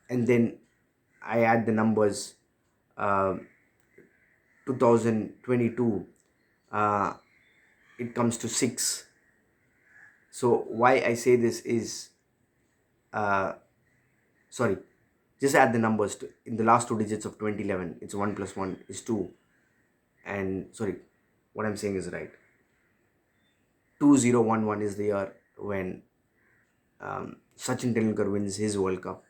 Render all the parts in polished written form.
and then I add the numbers. uh, 2022, uh, it comes to 6. So why I say this is, uh, sorry, just add the numbers in the last two digits of 2011. It's 1 plus 1 is 2. And sorry, what I'm saying is right. 2011 is the year when Sachin Tendulkar wins his World Cup.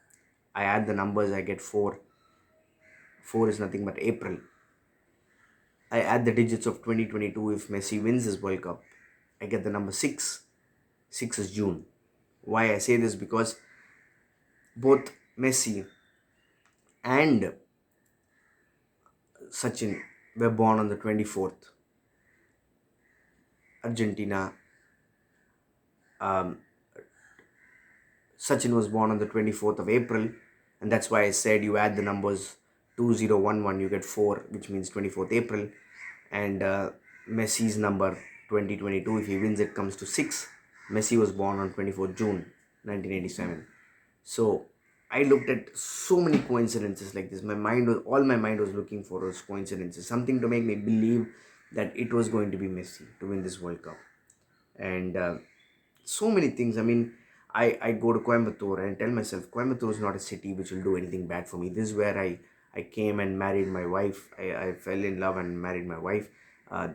I add the numbers, I get 4. 4 is nothing but April. I add the digits of 2022. If Messi wins his World Cup, I get the number 6. 6 is June. Why I say this? Because both Messi and Sachin were born on the 24th. Argentina, um, Sachin was born on the 24th of April, and that's why I said you add the numbers 2011, you get 4, which means 24th April, and Messi's number 2022, if he wins, it comes to 6. Messi was born on 24th June 1987. So I looked at so many coincidences like this. My mind was looking for was coincidences, something to make me believe that it was going to be Messi to win this World Cup. And so many things. I mean, I go to Coimbatore and tell myself Coimbatore is not a city which will do anything bad for me. This is where I came and married my wife. I fell in love and married my wife. uh,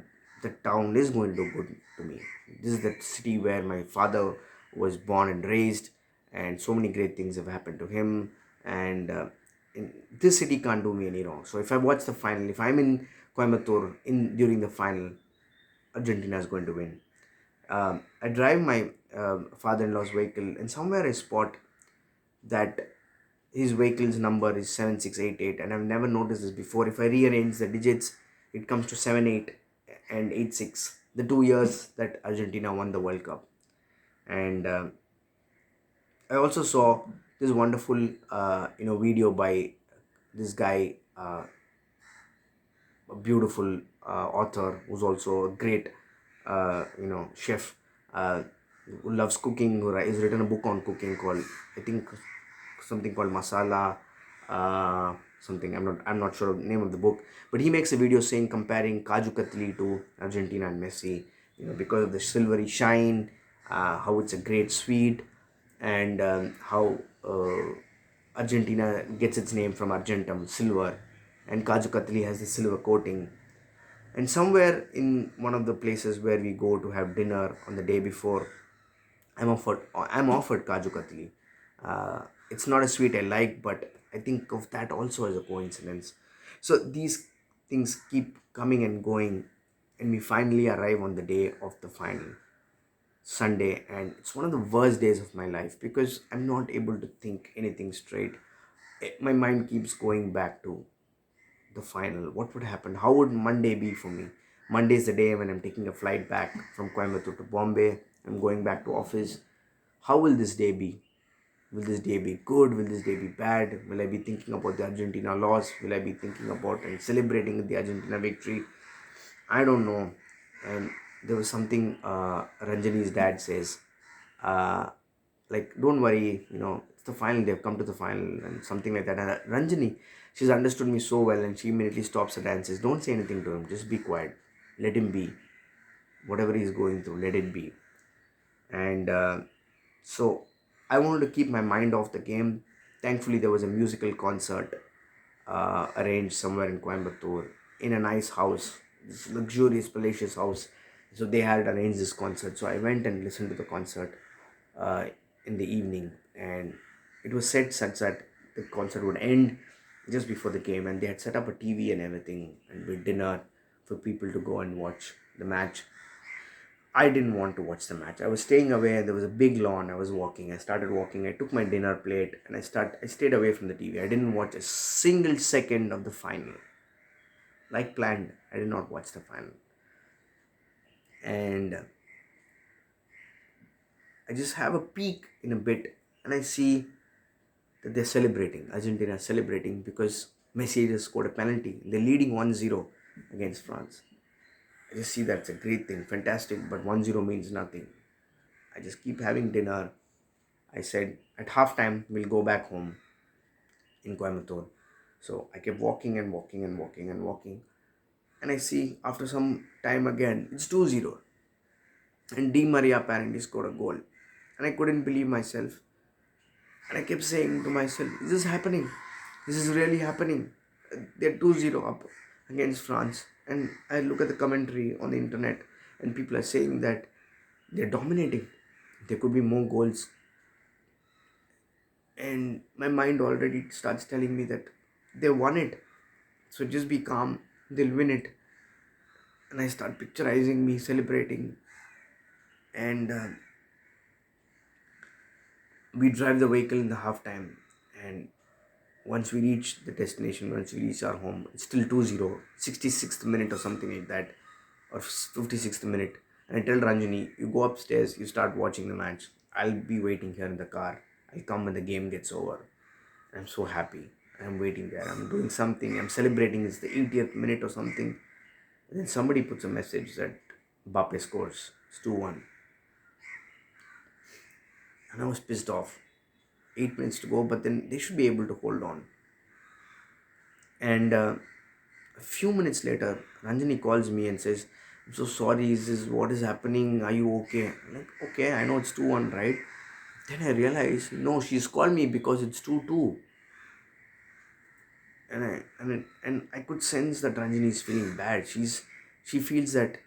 the town is going to do good to me. This is the city where my father was born and raised, and so many great things have happened to him. And this city can't do me any wrong. So if I watch the final, if I'm in Coimbatore in during the final, Argentina is going to win. I drive my father-in-law's vehicle, and somewhere I spot that his vehicle's number is 7688, and I've never noticed this before. If I rearrange the digits, it comes to 78 and 86, the 2 years that Argentina won the World Cup. And I also saw this wonderful video by this guy, a beautiful author who's also a great chef, uh, who loves cooking, who has written a book on cooking called, I think, something called Masala, something. I'm not sure of the name of the book, but he makes a video saying, comparing Kaju Katli to Argentina and Messi, because of the silvery shine, how it's a great sweet, and how Argentina gets its name from Argentum, silver, and Kaju Katli has the silver coating. And somewhere in one of the places where we go to have dinner on the day before, I'm offered Kaju Katli. It's not a sweet I like, but I think of that also as a coincidence. So these things keep coming and going, and we finally arrive on the day of the final, Sunday, and it's one of the worst days of my life because I'm not able to think anything straight. My mind keeps going back to the final. What would happen? How would Monday be for me? Monday is the day when I'm taking a flight back from Coimbatore to Bombay. I'm going back to office. How will this day be? Will this day be good? Will this day be bad? Will I be thinking about the Argentina loss? Will I be thinking about and celebrating the Argentina victory? I don't know. And there was something Ranjani's dad says, uh, like, don't worry, it's the final, they've come to the final, and something like that. And Ranjani, she's understood me so well, and she immediately stops her dad and says, don't say anything to him, just be quiet, let him be. Whatever he's going through, let it be. And so I wanted to keep my mind off the game. Thankfully, there was a musical concert arranged somewhere in Coimbatore in a nice house, this luxurious, palatial house. So they had arranged this concert. So I went and listened to the concert uh, in the evening, and it was set such that the concert would end just before the game, and they had set up a TV and everything, and with dinner for people to go and watch the match. I didn't want to watch the match. I was staying away. There was a big lawn. I was walking. I started walking. I took my dinner plate and I stayed away from the TV. I didn't watch a single second of the final. Like planned, I did not watch the final. And I just have a peek in a bit, and I see that they're celebrating. Argentina is celebrating because Messi just scored a penalty. They're leading 1-0 against France. I just see that's a great thing, fantastic, but 1-0 means nothing. I just keep having dinner. I said at halftime we'll go back home in Coimbatore. So I kept walking and walking and walking and walking. And I see after some time again, it's 2-0. And Di Maria apparently scored a goal. And I couldn't believe myself. And I kept saying to myself, is this happening? This is really happening. They're 2-0 up against France. And I look at the commentary on the internet and people are saying that they're dominating. There could be more goals. And my mind already starts telling me that they won it. So just be calm. They'll win it. And I start picturizing me celebrating. And we drive the vehicle in the halftime. And once we reach the destination, once we reach our home, it's still 2-0, 66th minute or something like that, or 56th minute. And I tell Ranjani, you go upstairs, you start watching the match. I'll be waiting here in the car. I'll come when the game gets over. I'm so happy. I'm waiting there. I'm doing something. I'm celebrating. It's the 80th minute or something. And then somebody puts a message that Mbappe scores. It's 2-1. And I was pissed off. 8 minutes to go, but then they should be able to hold on. And a few minutes later, Ranjani calls me and says, I'm so sorry, is this what is happening? Are you okay? I'm like, okay, I know it's 2-1, right? Then I realized, no, she's called me because it's 2-2. And I could sense that Ranjani is feeling bad. She feels that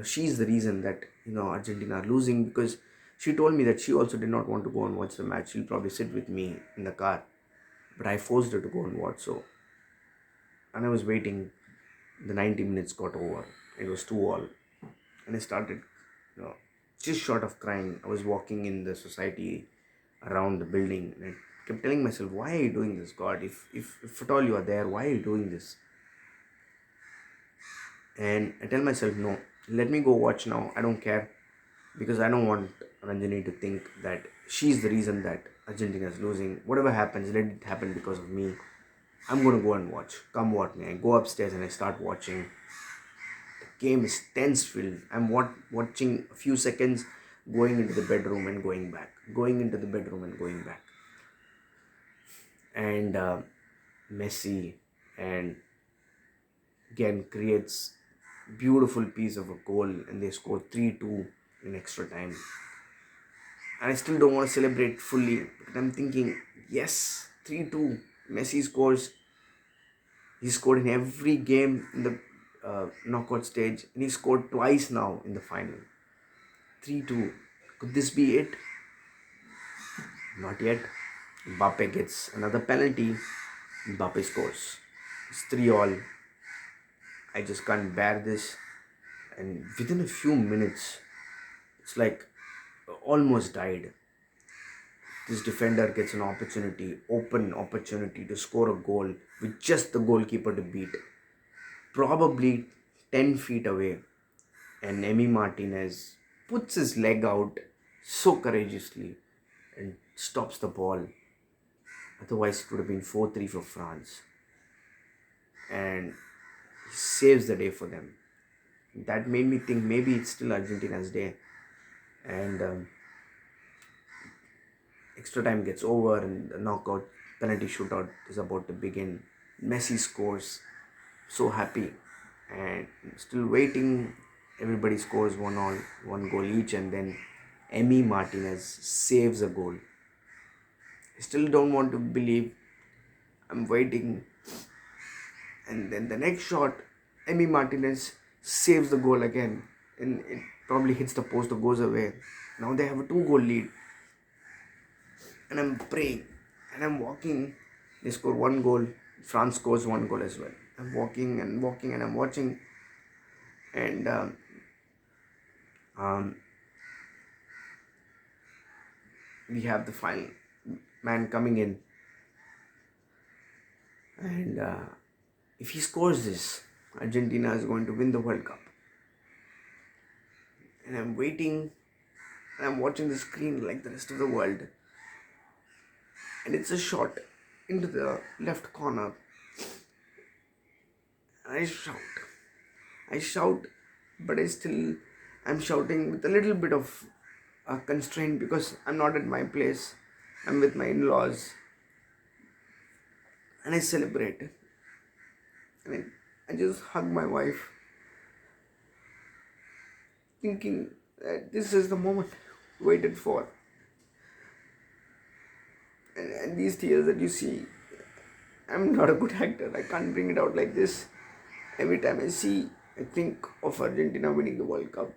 she's the reason that Argentina are losing, because she told me that she also did not want to go and watch the match. She'll probably sit with me in the car, but I forced her to go and watch. So, and I was waiting. The 90 minutes got over. It was 2-2, and I started, just short of crying. I was walking in the society around the building, and I kept telling myself, why are you doing this, God? If at all you are there, why are you doing this? And I tell myself, no, let me go watch now. I don't care, because I don't want Ranjani to think that she's the reason that Argentina is losing. Whatever happens, let it happen because of me. I'm going to go and watch. Come watch me. I go upstairs and I start watching. The game is tense filled. I'm watching a few seconds, going into the bedroom and going back. Going into the bedroom and going back. And Messi and again creates beautiful piece of a goal, and they score 3-2 in extra time. And I still don't want to celebrate fully, but I'm thinking, yes, 3-2. Messi scores. He scored in every game in the knockout stage, and he scored twice now in the final. 3-2. Could this be it? Not yet. Mbappe gets another penalty. Mbappe scores. It's 3-3. I just can't bear this. And within a few minutes, it's like almost died. This defender gets an open opportunity to score a goal with just the goalkeeper to beat. Probably 10 feet away. And Emi Martinez puts his leg out so courageously and stops the ball. Otherwise, it would have been 4-3 for France. And he saves the day for them. That made me think maybe it's still Argentina's day. And extra time gets over and the knockout penalty shootout is about to begin. Messi scores. So happy. And still waiting. Everybody scores one goal each, and then Emi Martinez saves a goal. I still don't want to believe. I'm waiting. And then the next shot, Emi Martinez saves the goal again. And it probably hits the post or goes away. Now they have a 2-goal lead. And I'm praying. And I'm walking. They score 1 goal. France scores 1 goal as well. I'm walking and walking and I'm watching. And we have the final man coming in. And if he scores this, Argentina is going to win the World Cup. And I'm waiting, and I'm watching the screen like the rest of the world. And it's a shot into the left corner. And I shout, but I'm shouting with a little bit of constraint because I'm not at my place. I'm with my in-laws and I celebrate. And I just hug my wife, thinking that this is the moment waited for. And these tears that you see, I'm not a good actor. I can't bring it out like this. Every time I think of Argentina winning the World Cup.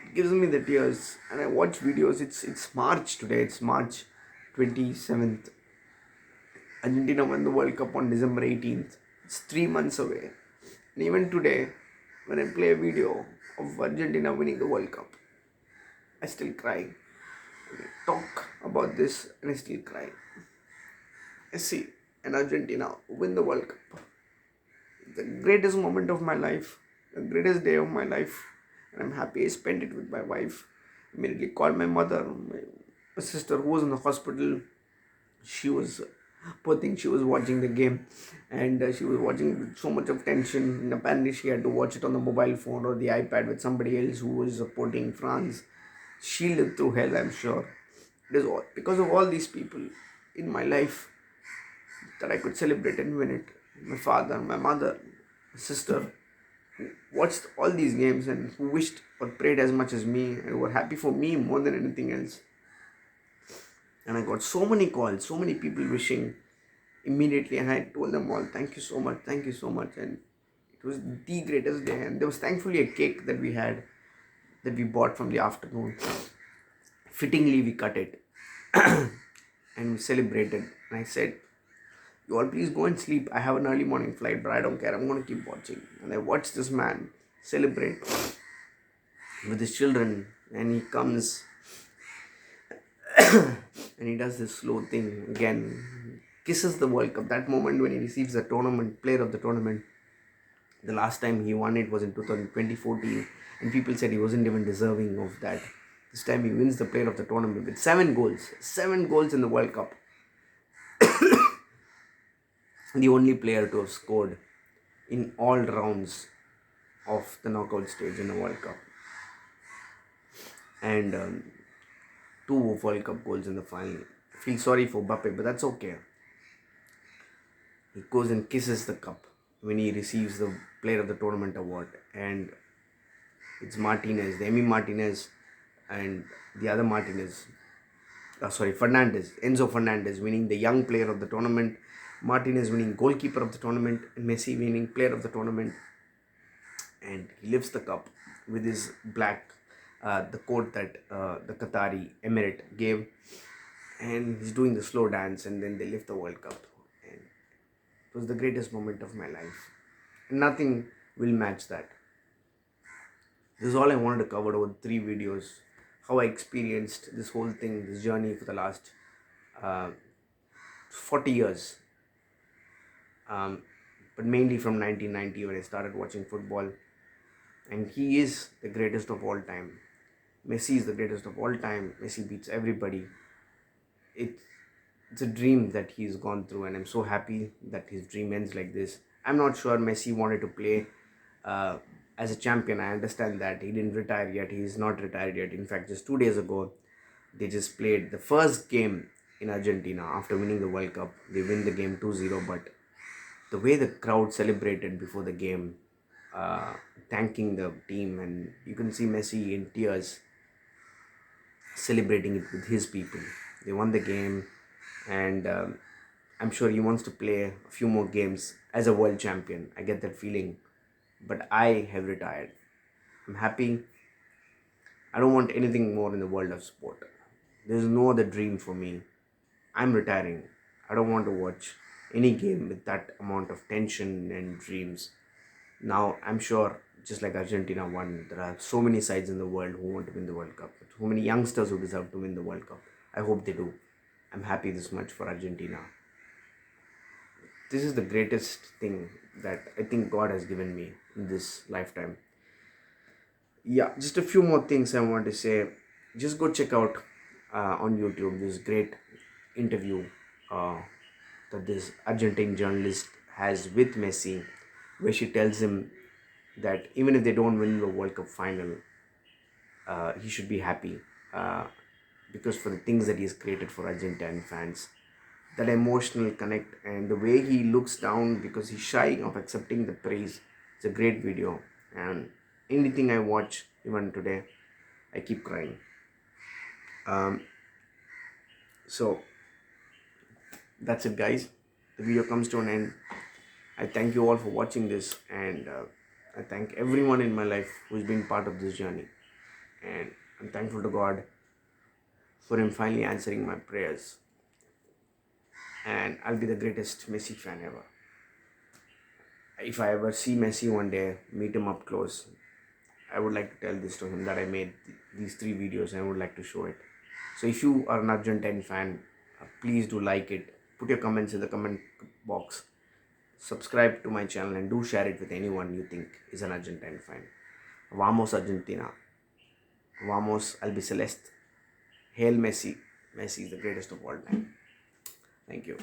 It gives me the tears. And I watch videos. It's March today. It's March 27th. Argentina won the World Cup on December 18th. It's 3 months away. And even today, when I play a video of Argentina winning the World Cup, I still cry. I talk about this and I still cry. I see an Argentina win the World Cup. The greatest moment of my life, the greatest day of my life, and I'm happy I spent it with my wife. Immediately called my mother, my sister who was in the hospital. She was, poor thing, she was watching the game, and she was watching with so much of tension. And apparently, she had to watch it on the mobile phone or the iPad with somebody else who was supporting France. She lived through hell, I'm sure. It is all because of all these people in my life that I could celebrate and win it. My father, my mother, my sister, who watched all these games and who wished or prayed as much as me and were happy for me more than anything else. And I got so many calls, so many people wishing immediately, and I told them all, thank you so much. And it was the greatest day. And there was thankfully a cake that we had, that we bought from the afternoon. Fittingly, we cut it and we celebrated. And I said, you all please go and sleep. I have an early morning flight, but I don't care. I'm going to keep watching. And I watched this man celebrate with his children. And he comes and he does this slow thing again. Kisses the World Cup. That moment when he receives the tournament, player of the tournament. The last time he won it was in 2014. And people said he wasn't even deserving of that. This time he wins the player of the tournament with 7 goals. 7 goals in the World Cup. The only player to have scored in all rounds of the knockout stage in the World Cup. And 2 World Cup goals in the final. I feel sorry for Mbappe, but that's okay. He goes and kisses the cup when he receives the player of the tournament award. And it's Martinez, the Emi Martinez, and the other Martinez. Fernandez, Enzo Fernandez winning the young player of the tournament, Martinez winning goalkeeper of the tournament, and Messi winning player of the tournament. And he lifts the cup with his black, the coat that the Qatari Emirate gave, and he's doing the slow dance, and then they lift the World Cup. And it was the greatest moment of my life. Nothing will match that. This is all I wanted to cover over 3 videos. How I experienced this whole thing, this journey for the last 40 years. But mainly from 1990 when I started watching football. And he is the greatest of all time. Messi is the greatest of all time. Messi beats everybody. It's a dream that he's gone through, and I'm so happy that his dream ends like this. I'm not sure Messi wanted to play as a champion. I understand that. He didn't retire yet. He's not retired yet. In fact, just 2 days ago, they just played the first game in Argentina after winning the World Cup. They win the game 2-0, but the way the crowd celebrated before the game, thanking the team, and you can see Messi in tears celebrating it with his people. They won the game, and I'm sure he wants to play a few more games as a world champion. I get that feeling, but I have retired. I'm happy. I don't want anything more in the world of sport. There's no other dream for me. I'm retiring. I don't want to watch any game with that amount of tension and dreams. Now, I'm sure, just like Argentina won, there are so many sides in the world who want to win the World Cup. So many youngsters who deserve to win the World Cup. I hope they do. I'm happy this much for Argentina. This is the greatest thing that I think God has given me in this lifetime. Yeah, just a few more things I want to say. Just go check out on YouTube this great interview that this Argentine journalist has with Messi, where she tells him that even if they don't win the World Cup final, he should be happy. because for the things that he has created for Argentine fans. That emotional connect and the way he looks down because he's shy of accepting the praise. It's a great video, and anything I watch, even today, I keep crying. Um, so that's it, guys. The video comes to an end. I thank you all for watching this, and I thank everyone in my life who's been part of this journey. And I'm thankful to God for Him finally answering my prayers. And I'll be the greatest Messi fan ever. If I ever see Messi one day, meet him up close, I would like to tell this to him that I made these 3 videos and I would like to show it. So if you are an Argentine fan, please do like it. Put your comments in the comment box. Subscribe to my channel and do share it with anyone you think is an Argentine fan. Vamos Argentina. Vamos Albiceleste. Hail Messi. Messi is the greatest of all time. Thank you.